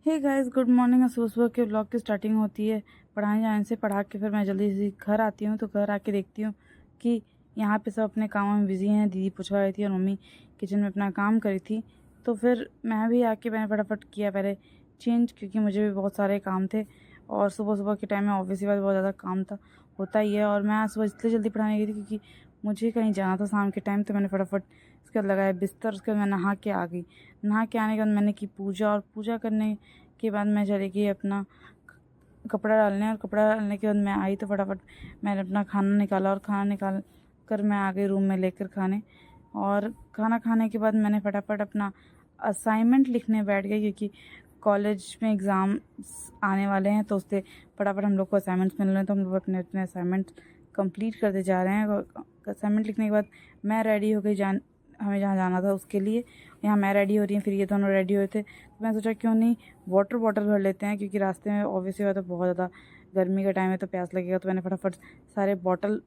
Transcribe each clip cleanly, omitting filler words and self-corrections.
Hey guys, good morning. सुबह सुबह के व्लॉग की स्टार्टिंग होती है पढ़ाने जाने से। पढ़ा के फिर मैं जल्दी से घर आती हूँ, तो घर आके देखती हूँ कि यहाँ पे सब अपने कामों में बिजी हैं। दीदी पूछवा रही थी और मम्मी किचन में अपना काम करी थी। तो फिर मैं भी आके मैंने फटाफट किया पहले चेंज, क्योंकि मुझे भी बहुत सारे काम थे और सुबह सुबह के टाइम में ऑब्वियसली बात बहुत ज़्यादा काम था, होता ही है। और मैं आज सुबह इसलिए जल्दी पढ़ाने गई थी क्योंकि मुझे कहीं जाना था शाम के टाइम। तो मैंने फटाफट उसके बाद लगाया बिस्तर। उसके बाद मैं नहा के आ गई। नहा के आने के बाद मैंने की पूजा, और पूजा करने के बाद मैं चली गई अपना कपड़ा डालने। और कपड़ा डालने के बाद मैं आई तो फटाफट मैंने अपना खाना निकाला, और खाना निकाल कर मैं आ गई रूम में लेकर खाने। और खाना खाने के बाद मैंने फटाफट अपना असाइनमेंट लिखने बैठ गई, क्योंकि कॉलेज में एग्ज़ाम आने वाले हैं। तो उससे फटाफट हम लोग को असाइनमेंट्स मिल रहे हैं, तो हम लोग अपने अपने असाइनमेंट्स कंप्लीट करते जा रहे हैं। असाइनमेंट लिखने के बाद मैं रेडी हो गई, हमें जहाँ जाना था उसके लिए। यहाँ मैं रेडी हो रही हूँ, फिर ये दोनों रेडी हुए थे। तो मैं सोचा क्यों नहीं वाटर बॉटल भर लेते हैं, क्योंकि रास्ते में ऑब्वियसली बात है बहुत ज़्यादा गर्मी का टाइम है तो प्यास लगेगा। तो मैंने फटाफट सारे बॉटल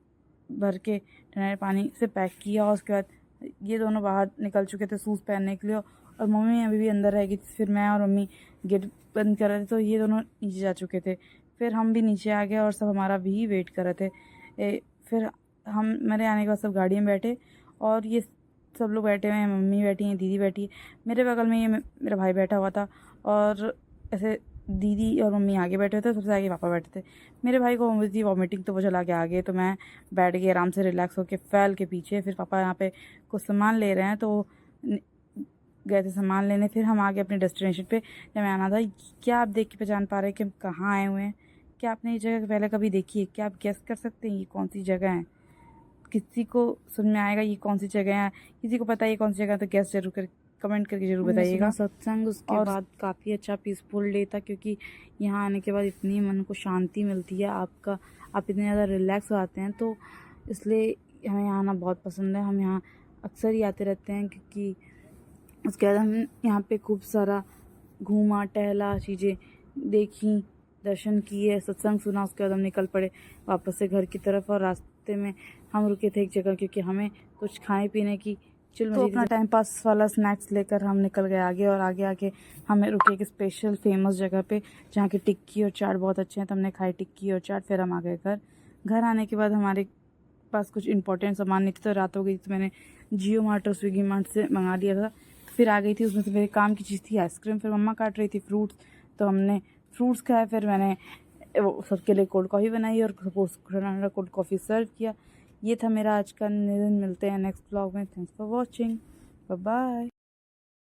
भर के ठंडे पानी से पैक किया। और उसके बाद ये दोनों बाहर निकल चुके थे शूज़ पहनने के लिए, और मम्मी अभी भी अंदर रहेगी। फिर मैं और मम्मी गेट बंद कर रहे थे, तो ये दोनों नीचे जा चुके थे। फिर हम भी नीचे आ गए और सब हमारा भी वेट कर रहे थे। फिर हम मेरे आने के बाद सब गाड़ी में बैठे, और ये सब लोग बैठे हुए हैं। मम्मी बैठी हैं, दीदी बैठी है, मेरे बगल में ये मेरा भाई बैठा हुआ था। और ऐसे दीदी और मम्मी आगे बैठे थे, सबसे आगे पापा बैठे थे। मेरे भाई को हुई थी वॉमिटिंग, तो वो चला के आगे। तो मैं बैठ गई आराम से रिलैक्स होकर फैल के पीछे। फिर पापा यहाँ पे कुछ सामान ले रहे हैं, तो गए थे सामान लेने। फिर हम आ गए अपने डेस्टिनेशन पे जब मैं आना था। क्या आप देख के पहचान पा रहे हैं कि हम कहाँ आए हुए हैं? क्या आपने ये जगह पहले कभी देखी है? क्या आप गेस कर सकते हैं ये कौन सी जगह है? किसी को समझ में आएगा ये कौन सी जगह है? किसी को पता है ये कौन सी जगह है तो गेस जरूर कर कमेंट करके जरूर हमने सुना बताइएगा। सत्संग, उसके और बाद काफ़ी अच्छा पीसफुल डे था, क्योंकि यहाँ आने के बाद इतनी मन को शांति मिलती है। आप इतने ज़्यादा रिलैक्स हो जाते हैं, तो इसलिए हमें यहाँ आना बहुत पसंद है। हम यहाँ अक्सर ही आते रहते हैं, क्योंकि उसके बाद हम यहाँ पे खूब सारा घूमा टहला, चीज़ें देखी, दर्शन किए, सत्संग सुना। उसके बाद हम निकल पड़े वापस से घर की तरफ। और रास्ते में हम रुके थे एक जगह, क्योंकि हमें कुछ खाने पीने की चिल तो मची अपना थी। टाइम पास वाला स्नैक्स लेकर हम निकल गए आगे। और आगे आके हमें रुके एक स्पेशल फेमस जगह पे, जहाँ की टिक्की और चाट बहुत अच्छे हैं। तो हमने खाई टिक्की और चाट। फिर हम आ गए घर। घर आने के बाद हमारे पास कुछ इंपॉर्टेंट सामान नहीं था, तो रात हो गई, तो मैंने जियो मार्ट और स्विगी मार्ट से मंगा लिया था। फिर आ गई थी, उसमें से मेरे काम की चीज़ थी आइसक्रीम। फिर मम्मा काट रही थी फ्रूट्स, तो हमने फ्रूट्स खाए। फिर मैंने वो सबके लिए कोल्ड कॉफ़ी बनाई और सपोज ठंडा कोल्ड कॉफ़ी सर्व किया। ये था मेरा आज का दिन। मिलते हैं नेक्स्ट ब्लॉग में। Thanks for watching. Bye bye.